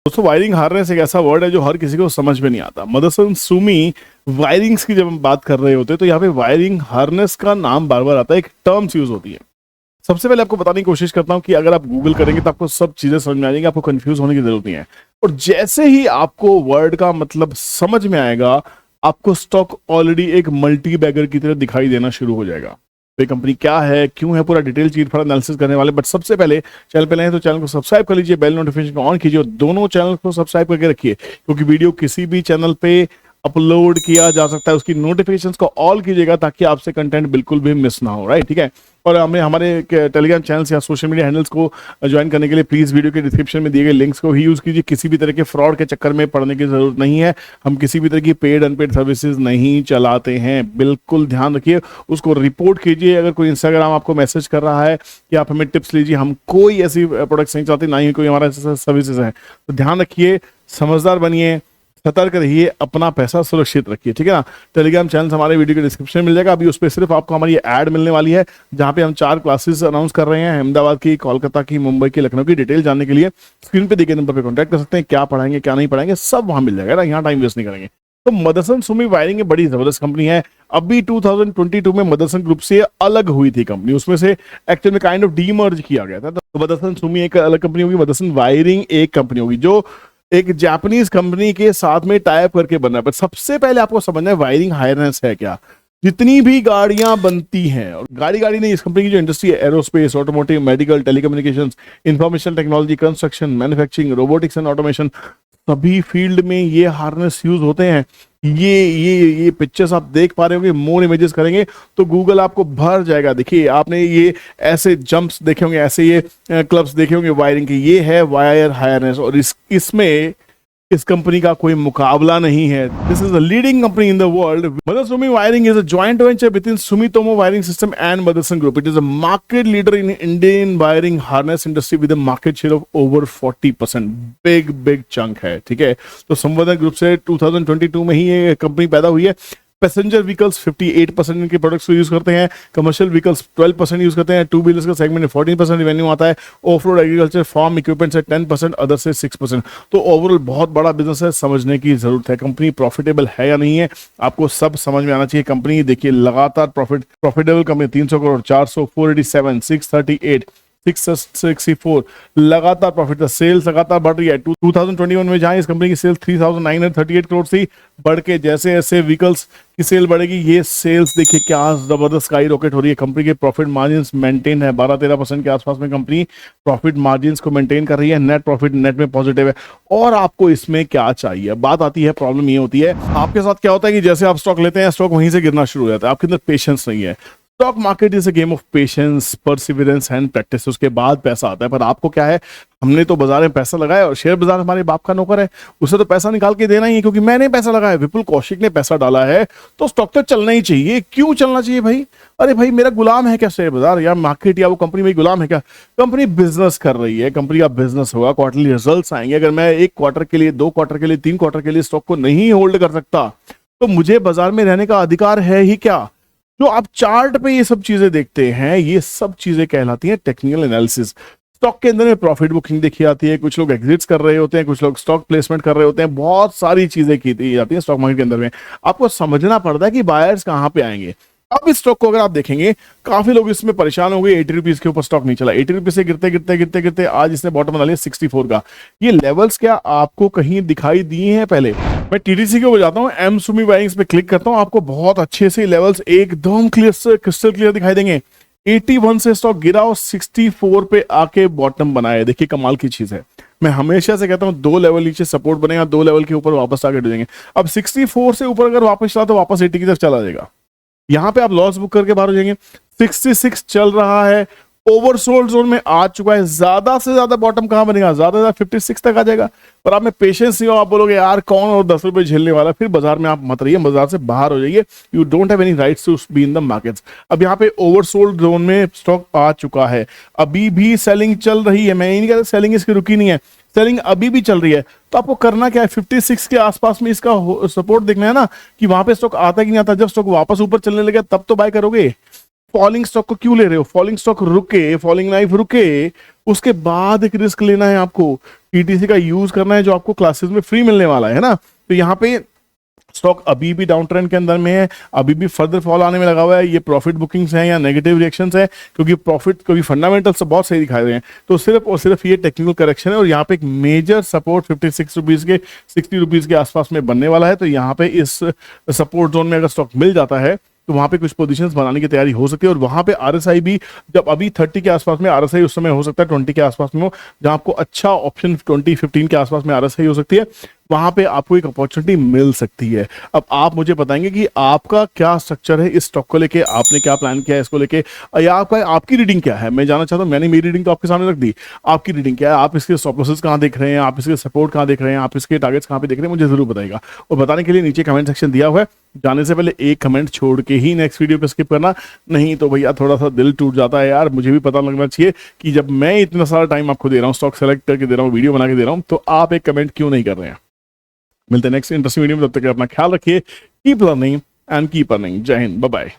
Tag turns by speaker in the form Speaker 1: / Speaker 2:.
Speaker 1: दोस्तों wiring harness एक ऐसा वर्ड है जो हर किसी को समझ में नहीं आता। मदरसन सुमी वायरिंग्स की जब हम बात कर रहे होते हैं तो यहाँ पे वायरिंग हार्नेस का नाम बार बार आता है, एक टर्म्स यूज होती है। सबसे पहले आपको बताने की कोशिश करता हूँ कि अगर आप गूगल करेंगे तो आपको सब चीजें समझ में आ जाएंगी, आपको कंफ्यूज होने की जरूरत नहीं है। और जैसे ही आपको वर्ड का मतलब समझ में आएगा, आपको स्टॉक ऑलरेडी एक मल्टी बैगर की तरह दिखाई देना शुरू हो जाएगा। तो ये कंपनी क्या है, क्यों है, पूरा डिटेल चीट एनालिसिस करने वाले। बट सबसे पहले चैनल पे नए हैं तो चैनल को सब्सक्राइब कर लीजिए, बेल नोटिफिकेशन को ऑन कीजिए और दोनों चैनल को सब्सक्राइब करके रखिए, क्योंकि वीडियो किसी भी चैनल पे अपलोड किया जा सकता है, उसकी नोटिफिकेशंस को ऑल कीजिएगा ताकि आपसे कंटेंट बिल्कुल भी मिस ना हो। राइट, ठीक है। और हमें हमारे टेलीग्राम चैनल्स या सोशल मीडिया हैंडल्स को ज्वाइन करने के लिए प्लीज वीडियो के डिस्क्रिप्शन में दिए गए लिंक्स को ही यूज कीजिए। किसी भी तरह के फ्रॉड के चक्कर में पड़ने की जरूरत नहीं है। हम किसी भी तरह की पेड अनपेड सर्विसेज नहीं चलाते हैं, बिल्कुल ध्यान रखिए। उसको रिपोर्ट कीजिए। अगर कोई इंस्टाग्राम आपको मैसेज कर रहा है कि आप हमें टिप्स लीजिए, हम कोई ऐसी प्रोडक्ट्स नहीं चाहते, ना ही कोई हमारा सर्विसेज है। तो ध्यान रखिए, समझदार बनिए, सतर्क रहिए, अपना पैसा सुरक्षित रखिए, ठीक है ना। टेलीग्राम चैनल हमारे वीडियो के डिस्क्रिप्शन में मिल जाएगा। अभी उस पर सिर्फ आपको हमारी ऐड मिलने वाली है, जहां पे हम 4 क्लासेस अनाउंस कर रहे हैं, अहमदाबाद की, कोलकाता की, मुंबई की, लखनऊ की। डिटेल जानने के लिए स्क्रीन पे दिए गए नंबर पे कॉन्टैक्ट कर सकते हैं। क्या पढ़ाएंगे क्या नहीं पढ़ाएंगे सब वहां मिल जाएगा ना, यहाँ टाइम वेस्ट नहीं करेंगे। तो मदरसन सुमी वायरिंग एक बड़ी जबरदस्त कंपनी है। अभी 2022 में मदरसन ग्रुप से अलग हुई थी कंपनी, उसमें से एक्चुअल में काइंड ऑफ डीमर्ज किया गया था। तो मदरसन सुमी एक अलग कंपनी होगी, मदरसन वायरिंग एक कंपनी होगी जो एक जापानीज कंपनी के साथ में टाइप करके बन रहा है। पर सबसे पहले आपको समझना है वायरिंग हार्नेस है क्या। जितनी भी गाड़ियां बनती हैं, और गाड़ी नहीं, इस कंपनी की जो इंडस्ट्री है, aerospace, automotive, medical, telecommunications, information technology, construction, manufacturing, robotics and automation, सभी फील्ड में ये हार्नेस यूज होते हैं। ये पिक्चर्स आप देख पा रहे होंगे, मोर इमेजेस करेंगे तो गूगल आपको भर जाएगा। देखिए, आपने ये ऐसे जंप्स देखे होंगे, ऐसे ये क्लब्स देखे होंगे वायरिंग के। ये है वायर हार्नेस, और इसमें इस कंपनी का कोई मुकाबला नहीं है। This is the leading company in the world. Motherson Sumi wiring is a joint venture between Sumitomo wiring system and Motherson group. It is a market leader in Indian wiring harness industry with a market share of over 40%। Big chunk है, ठीक है। तो संवर्धन group से 2022 में ही ये company पैदा हुई है। पैसेंजर व्हीकल्स 58% इनके प्रोडक्ट्स को यूज करते हैं, कमर्शियल व्हीकल्स 12% यूज करते हैं, टू व्हीलर्स का सेगमेंट में 14% रेवेन्यू आता है, off road agriculture farm equipment से 10%, अदर से 6%। तो ओवरऑल बहुत बड़ा बिजनेस है, समझने की जरूरत है। कंपनी प्रॉफिटेबल है या नहीं है, आपको सब समझ में आना चाहिए। कंपनी देखिए लगातार प्रॉफिटेबल कंपनी, 300 करोड़, 400, 487, 638, 664 लगातार प्रॉफिट था। सेल्स लगातार बढ़ रही है। 2021 में जहां इस कंपनी की सेल्स 3938 करोड़ थी, बढ़ के जैसे जैसे व्हीकल्स की सेल बढ़ेगी, ये सेल्स देखिए क्या जबरदस्त स्काई रॉकेट हो रही है। कंपनी के प्रॉफिट मार्जिन्स मेंटेन है, 12-13% के आसपास में कंपनी प्रॉफिट मार्जिन्स को मेंटेन कर रही है। नेट प्रॉफिट नेट में पॉजिटिव है। और आपको इसमें क्या चाहिए, बात आती है, प्रॉब्लम ये होती है आपके साथ क्या होता है कि जैसे आप स्टॉक लेते हैं, स्टॉक वहीं से गिरना शुरू हो जाता है, आपके अंदर पेशेंस नहीं है। Stock market is a game of patience, Perseverance and practice. उसके बाद पैसा आता है। पर आपको क्या है, हमने तो बाजार में पैसा लगाया और शेयर बाजार हमारे बाप का नौकर है, उसे तो पैसा निकाल के देना ही है, क्योंकि मैंने पैसा लगाया, विपुल कौशिक ने पैसा डाला है, तो स्टॉक तो चलना ही चाहिए। क्यों चलना चाहिए भाई? अरे भाई, मेरा गुलाम है क्या शेयर बाजार या मार्केट या वो कंपनी मेरी गुलाम है क्या? कंपनी बिजनेस कर रही है, कंपनी का बिजनेस होगा, क्वार्टरली रिजल्ट्स आएंगे। अगर मैं 1 क्वार्टर के लिए, 2 क्वार्टर के लिए, 3 क्वार्टर के लिए स्टॉक को नहीं होल्ड कर सकता, तो मुझे बाजार में रहने का अधिकार है ही क्या? जो आप चार्ट पे ये सब चीजें देखते हैं, ये सब चीजें कहलाती हैं टेक्निकल एनालिसिस। स्टॉक के अंदर में प्रॉफिट बुकिंग देखी जाती है, कुछ लोग एग्जिट्स कर रहे होते हैं, कुछ लोग स्टॉक प्लेसमेंट कर रहे होते हैं, बहुत सारी चीजें की जाती हैं स्टॉक मार्केट के अंदर में। आपको समझना पड़ता है कि बायर्स कहां पे आएंगे। अब इस स्टॉक को अगर आप देखेंगे, काफी लोग इसमें परेशान हो गए। 80 रुपीज के ऊपर स्टॉक नहीं चला, 80 रुपीज से गिरते आज इसने बॉटम बना लिया 64 का। ये लेवल्स क्या आपको कहीं दिखाई दिए हैं पहले? मैं टीडीसी के ऊपर जाता हूँ, एम सुमी वायरिंग्स पे क्लिक करता हूँ, आपको बहुत अच्छे से लेवल्स एकदम क्रिस्टल क्लियर दिखाई देंगे। 81 से स्टॉक गिरा और 64 पे आके बॉटम बनाया। देखिए कमाल की चीज है। मैं हमेशा से कहता हूँ 2 लेवल नीचे सपोर्ट बनेगा, 2 लेवल के ऊपर वापस आगे डलेंगे। अब 64 से ऊपर अगर वापस चला तो वापस 80 की तरफ चला जाएगा। यहां पे आप लॉस बुक करके बाहर हो जाएंगे। 66 चल रहा है, ओवरसोल्ड जोन में आ चुका है। ज्यादा से ज्यादा बॉटम कहां बनेगा? ज्यादा से ज्यादा 56 तक आ जाएगा। पर आप में पेशेंस नहीं हो, आप बोलोगे यार कौन और 10 रुपए झेलने वाला, फिर बाजार में आप मत रहिए, बाजार से बाहर हो जाइए। You don't have any rights to be in the markets. अब यहाँ पे ओवरसोल्ड जोन में स्टॉक आ चुका है, अभी भी सेलिंग चल रही है। मैं नहीं कहता सेलिंग इसकी रुकी नहीं है, सेलिंग अभी भी चल रही है। तो आपको करना क्या है, 56 के आसपास में इसका सपोर्ट देखना है ना, कि वहां पे स्टॉक आता है कि नहीं आता। जब स्टॉक वापस ऊपर चलने लगे तब तो बाय करोगे। फॉलिंग स्टॉक को क्यों ले रहे हो? फॉलिंग स्टॉक रुके, फॉलिंग नाइफ रुके, उसके बाद एक रिस्क लेना है आपको। ईटीसी का यूज करना है जो आपको क्लासेस में फ्री मिलने वाला है ना। तो यहाँ पे स्टॉक अभी भी डाउन ट्रेंड के अंदर में है, अभी भी फर्दर फॉल आने में लगा हुआ है। ये प्रॉफिट बुकिंग्स हैं या नेगेटिव रिएक्शंस है, क्योंकि प्रॉफिट कभी फंडामेंटल्स बहुत सही दिखाई रहे हैं। तो सिर्फ और सिर्फ ये टेक्निकल करेक्शन है और यहाँ पे एक मेजर सपोर्ट 56 रुपीज के 60 रुपीज के आसपास में बनने वाला है। तो यहाँ पे इस सपोर्ट जोन में अगर स्टॉक मिल जाता है तो वहां पे कुछ पोजीशंस बनाने की तैयारी हो सकती है। और वहां पे आरएसआई भी, जब अभी 30 के आसपास में आरएसआई, उस समय हो सकता है 20 के आसपास में हो, जहां आपको अच्छा ऑप्शन 20-15 के आसपास में आरएसआई हो सकती है, वहां पे आपको एक अपॉर्चुनिटी मिल सकती है। अब आप मुझे बताएंगे कि आपका क्या स्ट्रक्चर है इस स्टॉक को लेके, आपने क्या प्लान किया है इसको लेके, या आपकी रीडिंग क्या है। मैं जानना चाहता हूं, मैंने मेरी रीडिंग तो आपके सामने रख दी, आपकी रीडिंग क्या है, आप इसके स्टॉप लॉसेस कहां देख रहे हैं, आप इसके सपोर्ट कहां देख रहे हैं, आप इसके टारगेट्स कहां पे देख रहे हैं, मुझे जरूर बताइएगा। और बताने के लिए नीचे कमेंट सेक्शन दिया हुआ है, जाने से पहले एक कमेंट छोड़ के ही नेक्स्ट वीडियो पे स्किप करना, नहीं तो भैया थोड़ा सा दिल टूट जाता है यार। मुझे भी पता लगना चाहिए कि जब मैं इतना सारा टाइम आपको दे रहा हूँ, स्टॉक सेलेक्ट करके दे रहा हूँ, वीडियो बना के दे रहा हूँ, तो आप एक कमेंट क्यों नहीं कर रहे हैं। मिलते हैं नेक्स्ट इंटरेस्टिंग वीडियो में, तब तक अपना ख्याल रखिए, keep learning and keep earning. जय हिंद, बाय बाय।